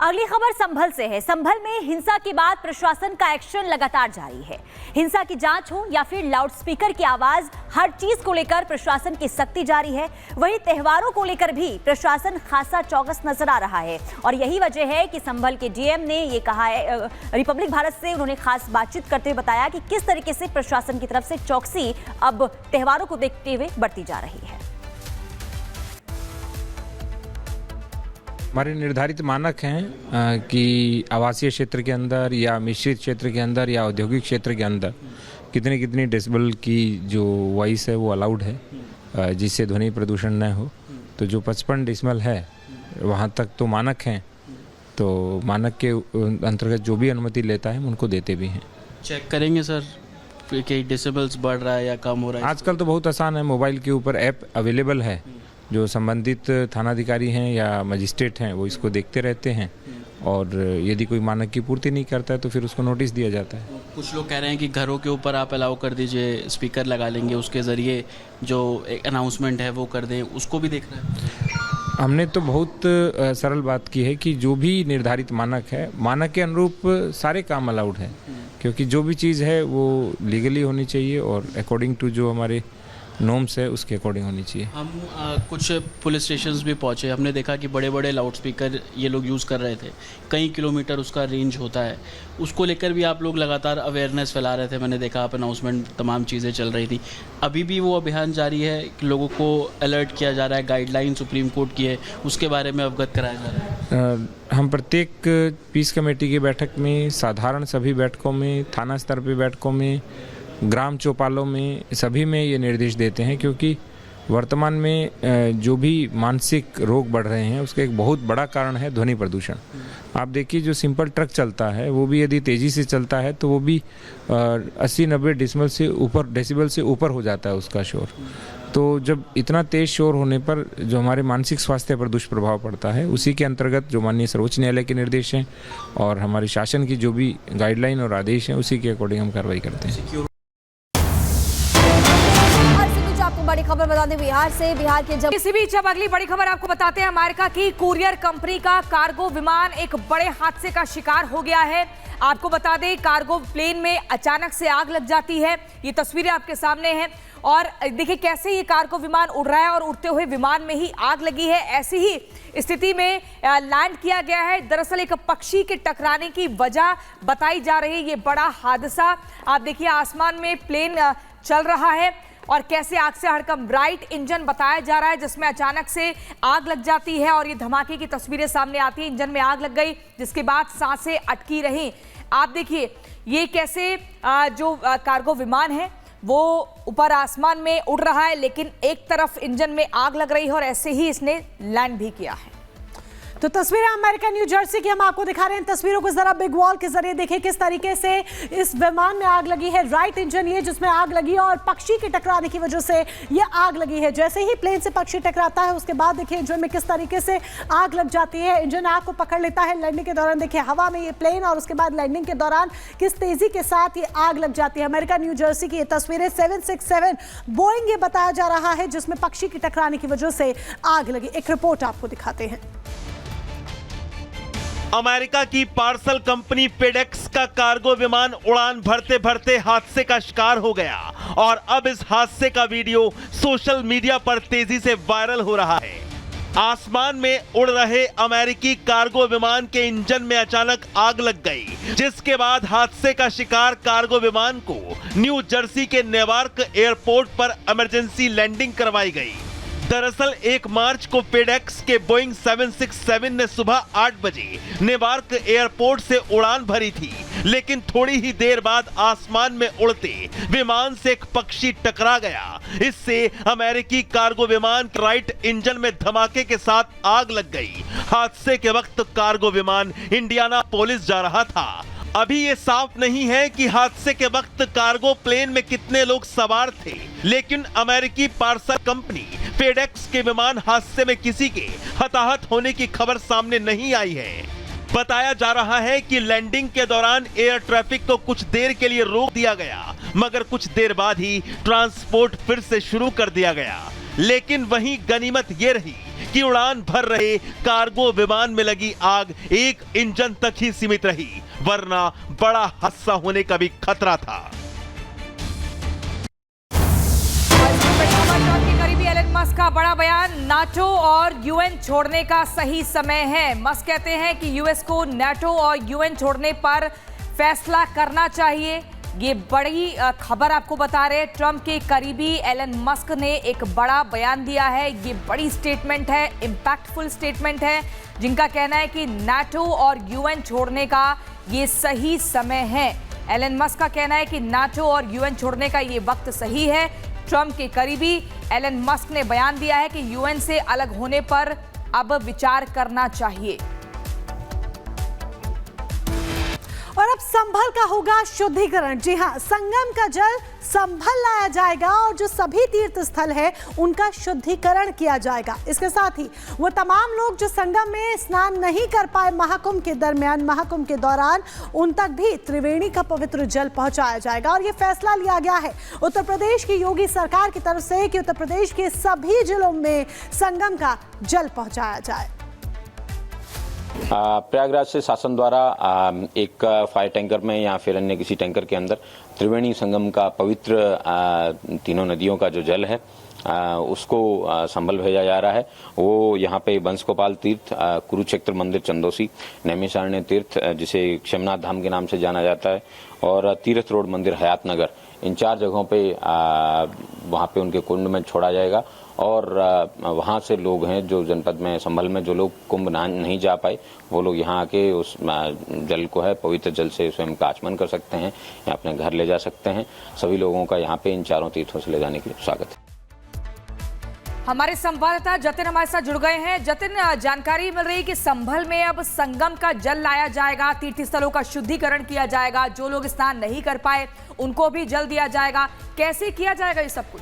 अगली खबर संभल से है। संभल में हिंसा के बाद प्रशासन का एक्शन लगातार जारी है। हिंसा की जांच हो या फिर लाउडस्पीकर की आवाज, हर चीज को लेकर प्रशासन की सख्ती जारी है। वहीं त्योहारों को लेकर भी प्रशासन खासा चौकस नजर आ रहा है और यही वजह है कि संभल के डीएम ने ये कहा है, रिपब्लिक भारत से उन्होंने खास बातचीत करते हुए बताया कि किस तरीके से प्रशासन की तरफ से चौकसी अब त्योहारों को देखते हुए बढ़ती जा रही है। हमारे निर्धारित मानक हैं कि आवासीय क्षेत्र के अंदर या मिश्रित क्षेत्र के अंदर या औद्योगिक क्षेत्र के अंदर कितनी डेसिबल की जो वॉइस है वो अलाउड है, जिससे ध्वनि प्रदूषण न हो। तो जो 55 डेसिबल है वहाँ तक तो मानक हैं, तो मानक के अंतर्गत जो भी अनुमति लेता है हम उनको देते भी हैं। चेक करेंगे सर कि डेसिबल्स बढ़ रहा है या कम हो रहा है? आजकल तो बहुत आसान है, मोबाइल के ऊपर ऐप अवेलेबल है, जो संबंधित थानाधिकारी हैं या मजिस्ट्रेट हैं वो इसको देखते रहते हैं और यदि कोई मानक की पूर्ति नहीं करता है तो फिर उसको नोटिस दिया जाता है। कुछ लोग कह रहे हैं कि घरों के ऊपर आप अलाउ कर दीजिए, स्पीकर लगा लेंगे, उसके ज़रिए जो एक अनाउंसमेंट है वो कर दें, उसको भी देखना है। हमने तो बहुत सरल बात की है कि जो भी निर्धारित मानक है, मानक के अनुरूप सारे काम अलाउड है, क्योंकि जो भी चीज़ है वो लीगली होनी चाहिए और अकॉर्डिंग टू जो हमारे नॉर्म्स है उसके अकॉर्डिंग होनी चाहिए। हम कुछ पुलिस स्टेशंस भी पहुंचे, हमने देखा कि बड़े बड़े लाउडस्पीकर ये लोग यूज़ कर रहे थे, कई किलोमीटर उसका रेंज होता है, उसको लेकर भी आप लोग लगातार अवेयरनेस फैला रहे थे। मैंने देखा आप अनाउंसमेंट तमाम चीज़ें चल रही थी। अभी भी वो अभियान जारी है कि लोगों को अलर्ट किया जा रहा है, गाइडलाइन सुप्रीम कोर्ट की है उसके बारे में अवगत कराया जा रहा है? हम प्रत्येक पीस कमेटी की बैठक में, साधारण सभी बैठकों में, थाना स्तर पर बैठकों में, ग्राम चौपालों में, सभी में ये निर्देश देते हैं, क्योंकि वर्तमान में जो भी मानसिक रोग बढ़ रहे हैं उसका एक बहुत बड़ा कारण है ध्वनि प्रदूषण। आप देखिए जो सिंपल ट्रक चलता है वो भी यदि तेज़ी से चलता है तो वो भी 80-90 डेसिबल से ऊपर हो जाता है उसका शोर। तो जब इतना तेज़ शोर होने पर जो हमारे मानसिक स्वास्थ्य पर दुष्प्रभाव पड़ता है, उसी के अंतर्गत जो माननीय सर्वोच्च न्यायालय के निर्देश हैं और हमारे शासन की जो भी गाइडलाइन और आदेश हैं उसी के अकॉर्डिंग हम कार्रवाई करते हैं। बड़ी खबर बता दें बिहार से। बिहार के जब इसी बीच अब अगली बड़ी खबर आपको बताते हैं। अमेरिका की कुरियर कंपनी का कार्गो विमान एक बड़े हादसे का शिकार हो गया है। आपको बता दें कार्गो प्लेन में अचानक से आग लग जाती है। ये तस्वीरें आपके सामने हैं और देखिए कैसे ये कार्गो विमान उड़ रहा है और उड़ते हुए विमान में ही आग लगी है। ऐसी ही स्थिति में लैंड किया गया है। दरअसल एक पक्षी के टकराने की वजह बताई जा रही है ये बड़ा हादसा। आप देखिए आसमान में प्लेन चल रहा है और कैसे आग से हड़कंप। ब्राइट इंजन बताया जा रहा है जिसमें अचानक से आग लग जाती है और ये धमाके की तस्वीरें सामने आती हैं। इंजन में आग लग गई जिसके बाद सांसें अटकी रहीं। आप देखिए ये कैसे जो कार्गो विमान है वो ऊपर आसमान में उड़ रहा है, लेकिन एक तरफ इंजन में आग लग रही है और ऐसे ही इसने लैंड भी किया है। तो तस्वीरें अमेरिका न्यू जर्सी की हम आपको दिखा रहे हैं। तस्वीरों को जरा बिग वॉल के जरिए देखिए किस तरीके से इस विमान में आग लगी है। राइट इंजन ये जिसमें आग लगी है और पक्षी के टकराने की वजह से ये आग लगी है। जैसे ही प्लेन से पक्षी टकराता है उसके बाद देखिए इंजन में किस तरीके से आग लग जाती है। इंजन आग को पकड़ लेता है। लैंडिंग के दौरान देखिए हवा में ये प्लेन और उसके बाद लैंडिंग के दौरान किस तेजी के साथ ये आग लग जाती है। अमेरिका न्यू जर्सी की ये तस्वीरें 767 बोइंग ये बताया जा रहा है जिसमें पक्षी के टकराने की वजह से आग लगी। एक रिपोर्ट आपको दिखाते हैं। अमेरिका की पार्सल कंपनी फेडेक्स का कार्गो विमान उड़ान भरते भरते हादसे का शिकार हो गया और अब इस हादसे का वीडियो सोशल मीडिया पर तेजी से वायरल हो रहा है। आसमान में उड़ रहे अमेरिकी कार्गो विमान के इंजन में अचानक आग लग गई, जिसके बाद हादसे का शिकार कार्गो विमान को न्यू जर्सी के नेवार्क एयरपोर्ट पर इमरजेंसी लैंडिंग करवाई गई। दरअसल 1 मार्च को फेडेक्स के बोइंग 767 ने सुबह 8 बजे नेवार्क एयरपोर्ट से उड़ान भरी थी, लेकिन थोड़ी ही देर बाद आसमान में उड़ते विमान से एक पक्षी टकरा गया। इससे अमेरिकी कार्गो विमान के राइट इंजन में धमाके के साथ आग लग गई। हादसे के वक्त कार्गो विमान इंडियानापोलिस जा रहा था। अभी ये साफ नहीं है कि हादसे के वक्त कार्गो प्लेन में कितने लोग सवार थे, लेकिन अमेरिकी पार्सल कंपनी फेडेक्स के विमान हादसे में किसी के हताहत होने की खबर सामने नहीं आई है। बताया जा रहा है कि लैंडिंग के दौरान एयर ट्रैफिक को कुछ देर के लिए रोक दिया गया, मगर कुछ देर बाद ही ट्रांसपोर्ट फिर से शुरू कर दिया गया। लेकिन वहीं गनीमत ये रही कि उड़ान भर रहे कार्गो विमान में लगी आग एक इंजन तक ही सीमित रही, वरना बड़ा हादसा होने का भी खतरा था। ट्रंप के करीबी एलन मस्क का बड़ा बयान, नाटो और यूएन छोड़ने का सही समय है। मस्क कहते हैं कि यूएस को नाटो और यूएन छोड़ने पर फैसला करना चाहिए। ये बड़ी खबर आपको बता रहे हैं, ट्रंप के करीबी एलन मस्क ने एक बड़ा बयान दिया है। ये बड़ी स्टेटमेंट है, इंपैक्टफुल स्टेटमेंट है, जिनका कहना है कि नाटो और यूएन छोड़ने का ये सही समय है। एलन मस्क का कहना है कि नाटो और यूएन छोड़ने का ये वक्त सही है। ट्रंप के करीबी एलन मस्क ने बयान दिया है कि यूएन से अलग होने पर अब विचार करना चाहिए। और अब संभल का होगा शुद्धिकरण। जी हां, संगम का जल संभल लाया जाएगा और जो सभी तीर्थ स्थल है उनका शुद्धिकरण किया जाएगा। इसके साथ ही वो तमाम लोग जो संगम में स्नान नहीं कर पाए महाकुंभ के दरमियान, महाकुंभ के दौरान, उन तक भी त्रिवेणी का पवित्र जल पहुंचाया जाएगा। और ये फैसला लिया गया है उत्तर प्रदेश की योगी सरकार की तरफ से कि उत्तर प्रदेश के सभी जिलों में संगम का जल पहुंचाया जाए। प्रयागराज से शासन द्वारा एक फायर टैंकर में या फिर अन्य किसी टैंकर के अंदर त्रिवेणी संगम का पवित्र तीनों नदियों का जो जल है उसको संभल भेजा जा रहा है। वो यहाँ पे बंस गोपाल तीर्थ, कुरुक्षेत्र मंदिर चंदोसी, नैमिषारण्य तीर्थ जिसे क्षमनाथ धाम के नाम से जाना जाता है, और तीर्थ रोड मंदिर हयात नगर, इन 4 जगहों पे वहाँ पे उनके कुंड में छोड़ा जाएगा। और वहाँ से लोग हैं जो जनपद में संभल में जो लोग कुंभ नहीं जा पाए, वो लोग यहाँ आके उस जल को है पवित्र जल से स्वयं का आचमन कर सकते हैं या अपने घर ले जा सकते हैं। सभी लोगों का यहाँ पे इन 4 तीर्थों से ले जाने के लिए स्वागत है। हमारे संवाददाता जतिन हमारे साथ जुड़ गए हैं। जतिन, जानकारी मिल रही है कि संभल में अब संगम का जल लाया जाएगा, तीर्थ स्थलों का शुद्धिकरण किया जाएगा, जो लोग स्नान नहीं कर पाए उनको भी जल दिया जाएगा। कैसे किया जाएगा ये सब कुछ?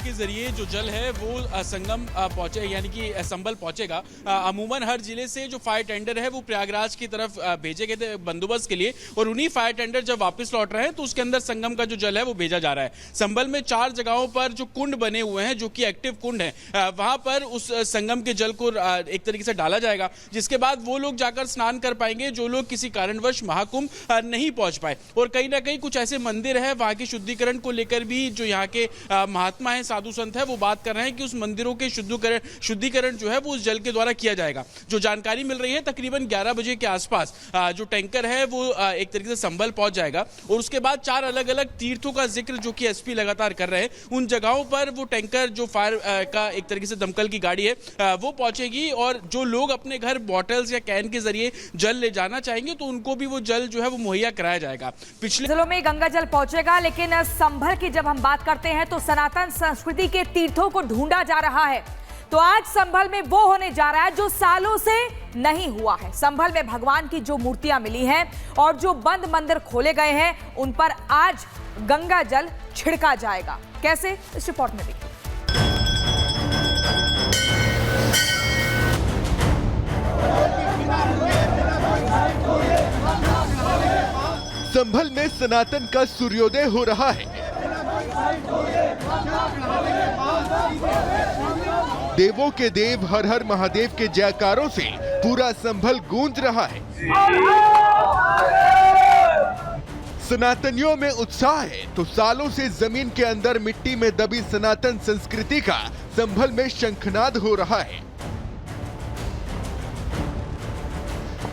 के जरिए जो जल है वो संगम पहुंचे, यानी कि संभल पहुंचेगा। अमूमन हर जिले से जो फायर टेंडर है वो प्रयागराज की तरफ भेजे गए थे बंदोबस्त के लिए, और उन्हीं फायर टेंडर जब वापस लौट रहे हैं तो उसके अंदर संगम का जो जल है वो भेजा जा रहा है। संभल में 4 जगहों पर जो कुंड बने हुए हैं, जो कि एक्टिव कुंड है, वहां पर उस संगम के जल को एक तरीके से डाला जाएगा, जिसके बाद वो लोग जाकर स्नान कर पाएंगे जो लोग किसी कारणवश महाकुंभ नहीं पहुंच पाए। और कहीं ना कहीं कुछ ऐसे मंदिर है वहां के शुद्धिकरण को लेकर भी जो यहाँ के महात्मा है, साधु संत है, वो बात कर रहे हैं कि उस मंदिरों के शुद्धिकरण जो है वो उस जल के द्वारा किया जाएगा। जो जानकारी मिल रही है तकरीबन 11 बजे के आसपास जो टैंकर है वो एक तरीके से संभल पहुंच जाएगा, और उसके बाद 4 अलग अलग तीर्थों का जिक्र जो कि एसपी लगातार कर रहे हैं, उन जगहों पर वो टैंकर जो फायर का एक तरीके से दमकल की गाड़ी है वो पहुंचेगी, और जो लोग अपने घर बॉटल्स या कैन के जरिए जल ले जाना चाहेंगे तो उनको भी वो जल जो है वो मुहैया कराया जाएगा। पिछले जिलों में गंगा जल पहुंचेगा, लेकिन संभल की जब हम बात करते हैं तो सनातन संस्कृति के तीर्थों को ढूंढा जा रहा है। तो आज संभल में वो होने जा रहा है जो सालों से नहीं हुआ है। संभल में भगवान की जो मूर्तियां मिली हैं और जो बंद मंदिर खोले गए हैं, उन पर आज गंगा जल छिड़का जाएगा। कैसे, इस रिपोर्ट में देखिए। संभल में सनातन का सूर्योदय हो रहा है। देवों के देव हर हर महादेव के जयकारों से पूरा संभल गूंज रहा है। सनातनियों में उत्साह है तो सालों से जमीन के अंदर मिट्टी में दबी सनातन संस्कृति का संभल में शंखनाद हो रहा है।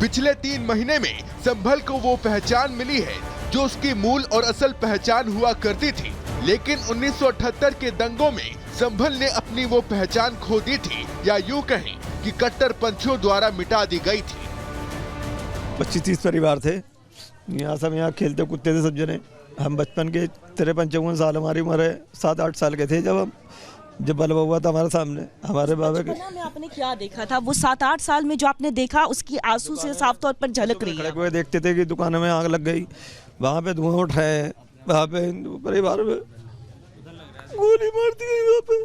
पिछले 3 महीने में संभल को वो पहचान मिली है जो उसकी मूल और असल पहचान हुआ करती थी, लेकिन 1978 के दंगों में संभल ने अपनी वो पहचान खो दी थी, या यूं कहें कि कट्टरपंथियों द्वारा मिटा दी गई थी। 25-30 परिवार थे यहाँ, सब यहाँ खेलते कूदते थे सब जने। हम बचपन के 53-54 साल, हमारी उम्र 7-8 साल के थे जब बलवा हुआ था हमारे सामने। हमारे बाबा के में आपने क्या देखा था? वो 7-8 साल में जो आपने देखा उसकी आंसू से साफ तौर पर झलक रही है। हुए देखते थे कि दुकानों में आग लग गई, वहाँ पे धुआं उठा है, वहाँ पे हिंदू परिवार में गोली मार दी गई। वहाँ पे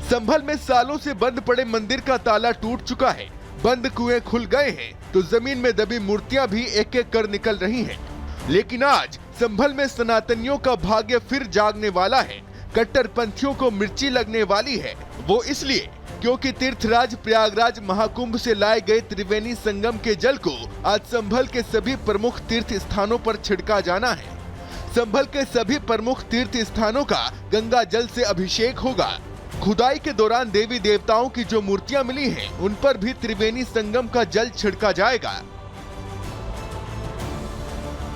संभल में सालों से बंद पड़े मंदिर का ताला टूट चुका है, बंद कुएं खुल गए हैं तो जमीन में दबी मूर्तियां भी एक एक कर निकल रही हैं। लेकिन आज संभल में सनातनियों का भाग्य फिर जागने वाला है। कट्टरपंथियों को मिर्ची लगने वाली है, वो इसलिए क्योंकि तीर्थराज प्रयागराज महाकुंभ से लाए गए त्रिवेणी संगम के जल को आज संभल के सभी प्रमुख तीर्थ स्थानों पर छिड़का जाना है। संभल के सभी प्रमुख तीर्थ स्थानों का गंगा जल से अभिषेक होगा। खुदाई के दौरान देवी देवताओं की जो मूर्तियां मिली हैं, उन पर भी त्रिवेणी संगम का जल छिड़का जाएगा।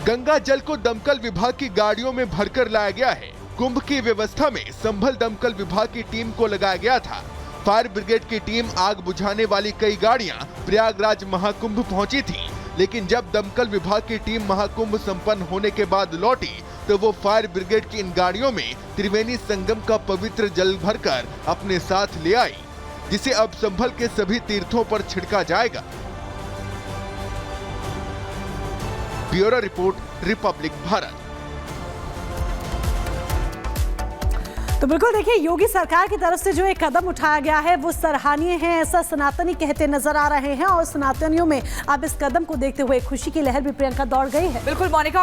गंगा जल को दमकल विभाग की गाड़ियों में भरकर लाया गया है। कुंभ की व्यवस्था में संभल दमकल विभाग की टीम को लगाया गया था। फायर ब्रिगेड की टीम आग बुझाने वाली कई गाड़ियां प्रयागराज महाकुंभ पहुंची थी, लेकिन जब दमकल विभाग की टीम महाकुंभ संपन्न होने के बाद लौटी तो वो फायर ब्रिगेड की इन गाड़ियों में त्रिवेणी संगम का पवित्र जल भरकर अपने साथ ले आई, जिसे अब संभल के सभी तीर्थों पर छिड़का जाएगा। Bureau report, Republic Bharat. तो बिल्कुल देखिए, योगी सरकार की तरफ से जो एक कदम उठाया गया है वो सराहनीय है, ऐसा सनातनी कहते नजर आ रहे हैं और सनातनियों में अब इस कदम को देखते हुए खुशी की लहर भी प्रियंका दौड़ गई है। बिल्कुल मोनिका।